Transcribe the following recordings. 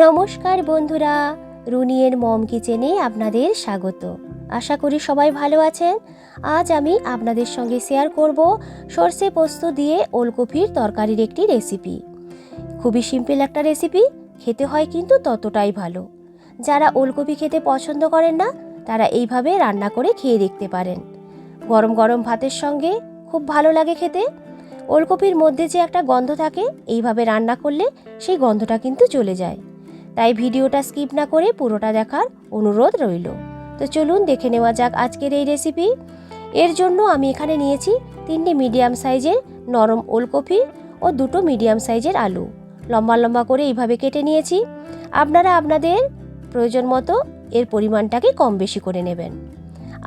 নমস্কার বন্ধুরা, রুনিয়ের মম কিচেনে আপনাদের স্বাগত। আশা করি সবাই ভালো আছেন। আজ আমি আপনাদের সঙ্গে শেয়ার করব সর্ষে পোস্ত দিয়ে ওলকপির তরকারির একটি রেসিপি। খুবই সিম্পল একটা রেসিপি, খেতে হয় কিন্তু ততটাই ভালো। যারা ওলকপি খেতে পছন্দ করেন না তারা এইভাবে রান্না করে খেয়ে দেখতে পারেন। গরম গরম ভাতের সঙ্গে খুব ভালো লাগে খেতে। ওলকপির মধ্যে যে একটা গন্ধ থাকে, এইভাবে রান্না করলে সেই গন্ধটা কিন্তু চলে যায়। তাই ভিডিওটা স্কিপ না করে পুরোটা দেখার অনুরোধ রইল। তো চলুন দেখে নেওয়া যাক আজকের এই রেসিপি। এর জন্য আমি এখানে নিয়েছি 3টে মিডিয়াম সাইজের নরম ওলকপি ও 2টো মিডিয়াম সাইজের আলু। লম্বা লম্বা করে এইভাবে কেটে নিয়েছি। আপনারা আপনাদের প্রয়োজন মতো এর পরিমাণটাকে কম বেশি করে নেবেন।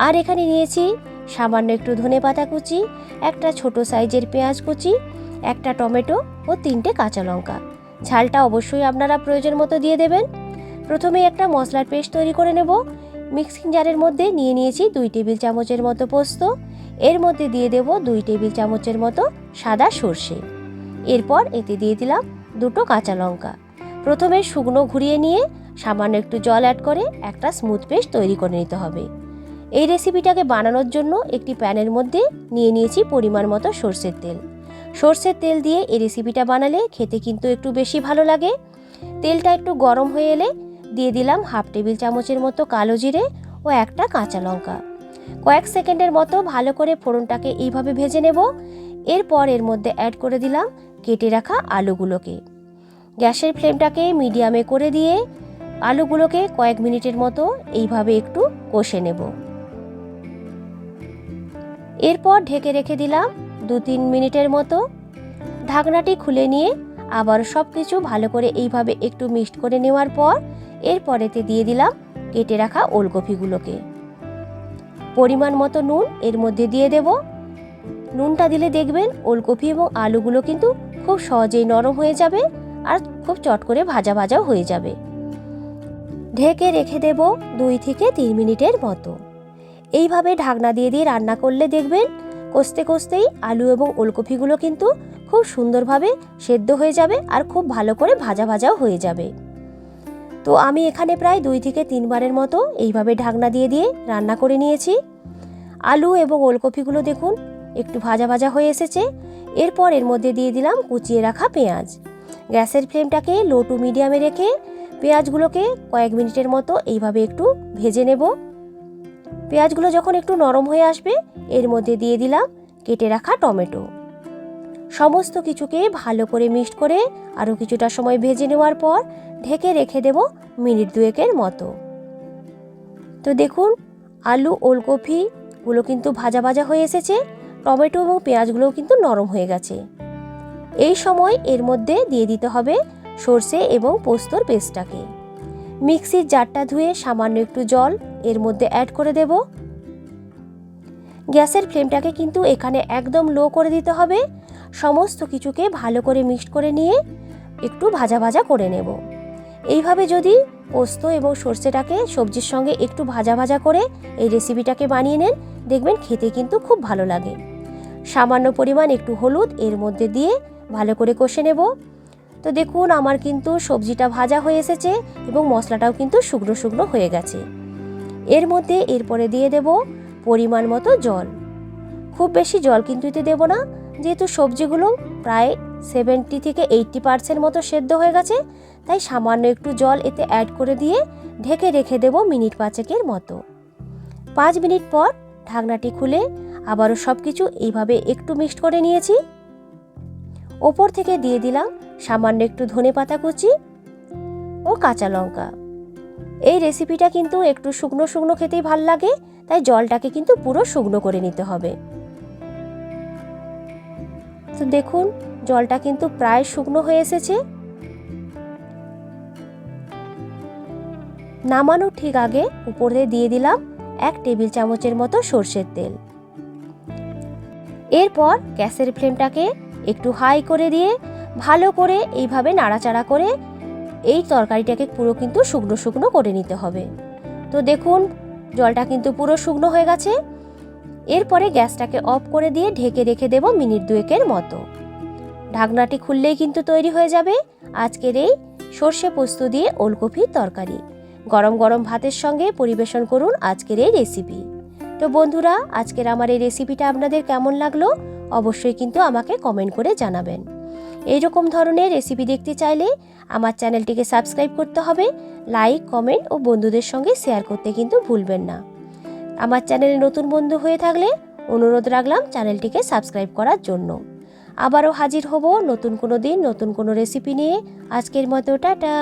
আর এখানে নিয়েছি সামান্য একটু ধনেপাতা কুচি, একটা ছোট সাইজের পেঁয়াজ কুচি, একটা টমেটো ও 3টে কাঁচা লঙ্কা। ঝালটা অবশ্যই আপনারা প্রয়োজন মতো দিয়ে দেবেন। প্রথমে একটা মশলার পেস্ট তৈরি করে নেব। মিক্সিং জারের মধ্যে নিয়ে নিয়েছি 2 টেবিল চামচের মতো পোস্ত। এর মধ্যে দিয়ে দেব 2 টেবিল চামচের মতো সাদা সর্ষে। এরপর এতে দিয়ে দিলাম 2টো কাঁচা লঙ্কা। প্রথমে শুকনো ঘুরিয়ে নিয়ে সামান্য একটু জল অ্যাড করে একটা স্মুথ পেস্ট তৈরি করে নিতে হবে। এই রেসিপিটাকে বানানোর জন্য একটি প্যানের মধ্যে নিয়ে নিয়েছি পরিমাণ মতো সর্ষের তেল। সর্ষের তেল দিয়ে এই রেসিপিটা বানালে খেতে কিন্তু একটু বেশি ভালো লাগে। তেলটা একটু গরম হয়ে এলে দিয়ে দিলাম 1/2 টেবিল চামচের মতো কালো জিরে ও একটা কাঁচা লঙ্কা। কয়েক সেকেন্ডের মতো ভালো করে ফোড়নটাকে এইভাবে ভেজে নেব। এরপর এর মধ্যে অ্যাড করে দিলাম কেটে রাখা আলুগুলোকে। গ্যাসের ফ্লেমটাকে মিডিয়ামে করে দিয়ে আলুগুলোকে কয়েক মিনিটের মতো এইভাবে একটু কষে নেব। এরপর ঢেকে রেখে দিলাম 2-3 মিনিটের মতো। ঢাকনাটি খুলে নিয়ে আবার সব কিছু ভালো করে এইভাবে একটু মিক্সড করে নেওয়ার পর এরপরেতে দিয়ে দিলাম কেটে রাখা ওলকপিগুলোকে। পরিমাণ মতো নুন এর মধ্যে দিয়ে দেব। নুনটা দিলে দেখবেন ওলকপি এবং আলুগুলো কিন্তু খুব সহজেই নরম হয়ে যাবে আর খুব চট করে ভাজা ভাজাও হয়ে যাবে। ঢেকে রেখে দেব 2 থেকে 3 মিনিটের মতো। এইভাবে ঢাকনা দিয়ে দিয়ে রান্না করলে দেখবেন কষতে কষতেই আলু এবং ওলকপিগুলো কিন্তু খুব সুন্দরভাবে সেদ্ধ হয়ে যাবে আর খুব ভালো করে ভাজা ভাজাও হয়ে যাবে। তো আমি এখানে প্রায় 2 থেকে 3 বারের মতো এইভাবে ঢাকনা দিয়ে দিয়ে রান্না করে নিয়েছি। আলু এবং ওলকপিগুলো দেখুন একটু ভাজা ভাজা হয়ে এসেছে। এরপর এর মধ্যে দিয়ে দিলাম কুচিয়ে রাখা পেঁয়াজ। গ্যাসের ফ্লেমটাকে লো টু মিডিয়ামে রেখে পেঁয়াজগুলোকে কয়েক মিনিটের মতো এইভাবে একটু ভেজে নেব। পেঁয়াজগুলো যখন একটু নরম হয়ে আসবে এর মধ্যে দিয়ে দিলাম কেটে রাখা টমেটো। সমস্ত কিছুকে ভালো করে মিক্সড করে আরও কিছুটা সময় ভেজে নেওয়ার পর ঢেকে রেখে দেব মিনিট 2-এর মতো। তো দেখুন আলু ওলকপিগুলো কিন্তু ভাজা ভাজা হয়ে এসেছে। টমেটো এবং পেঁয়াজগুলোও কিন্তু নরম হয়ে গেছে। এই সময় এর মধ্যে দিয়ে দিতে হবে সর্ষে এবং পোস্তর পেস্টটাকে। মিক্সির জারটা ধুয়ে সামান্য একটু জল এর মধ্যে অ্যাড করে দেব। গ্যাসের ফ্লেমটাকে কিন্তু এখানে একদম লো করে দিতে হবে। সমস্ত কিছুকে ভালো করে মিক্সড করে নিয়ে একটু ভাজা ভাজা করে নেব। এইভাবে যদি পোস্ত এবং সর্ষেটাকে সবজির সঙ্গে একটু ভাজা ভাজা করে এই রেসিপিটাকে বানিয়ে নেন দেখবেন খেতে কিন্তু খুব ভালো লাগে। সামান্য পরিমাণ একটু হলুদ এর মধ্যে দিয়ে ভালো করে কষে নেব। তো দেখুন আমার কিন্তু সবজিটা ভাজা হয়ে এসেছে এবং মশলাটাও কিন্তু শুকনো শুকনো হয়ে গেছে। এর মধ্যে এরপরে দিয়ে দেব পরিমাণ মতো জল। খুব বেশি জল কিন্তু এতে দেব না, যেহেতু সবজিগুলো প্রায় 70 থেকে 80% মতো সেদ্ধ হয়ে গেছে। তাই সামান্য একটু জল এতে অ্যাড করে দিয়ে ঢেকে রেখে দেব মিনিট 5-এর মতো। 5 মিনিট পর ঢাকনাটি খুলে আবারও সব কিছু এইভাবে একটু মিক্সড করে নিয়েছি। ওপর থেকে দিয়ে দিলাম সামান্য একটু ধনেপাতা কুচি ও কাঁচা লঙ্কা। এই রেসিপিটা কিন্তু একটু শুকনো শুকনো খেতেই ভাল লাগে, তাই জলটাকে কিন্তু পুরো শুকনো করে নিতে হবে। তো দেখুন জলটা কিন্তু প্রায় শুকনো হয়ে এসেছে। নামানোর ঠিক আগে উপরে দিয়ে দিলাম 1 টেবিল চামচের মতো সর্ষের তেল। এরপর গ্যাসের ফ্লেমটাকে একটু হাই করে দিয়ে ভালো করে এইভাবে নাড়াচাড়া করে এই তরকারিটাকে পুরো কিন্তু শুকনো শুকনো করে নিতে হবে। তো দেখুন জলটা কিন্তু পুরো শুকনো হয়ে গেছে। এরপরে গ্যাসটাকে অফ করে দিয়ে ঢেকে রেখে দেব মিনিট 2-এর মতো। ঢাকনাটি খুললেই কিন্তু তৈরি হয়ে যাবে আজকের এই সর্ষে পোস্ত দিয়ে ওলকপির তরকারি। গরম গরম ভাতের সঙ্গে পরিবেশন করুন আজকের এই রেসিপি। তো বন্ধুরা, আজকের আমার এই রেসিপিটা আপনাদের কেমন লাগলো অবশ্যই কিন্তু আমাকে কমেন্ট করে জানাবেন। এইরকম ধরনের রেসিপি দেখতে চাইলে আমার চ্যানেলটিকে সাবস্ক্রাইব করতে হবে, লাইক, কমেন্ট ও বন্ধুদের সঙ্গে শেয়ার করতে কিন্তু ভুলবেন না। আমার চ্যানেলে নতুন বন্ধু হয়ে থাকলে অনুরোধ রাখলাম চ্যানেলটিকে সাবস্ক্রাইব করার জন্য। আবারও হাজির হব নতুন কোনো দিন নতুন কোনো রেসিপি নিয়ে। আজকের মতো টাটা।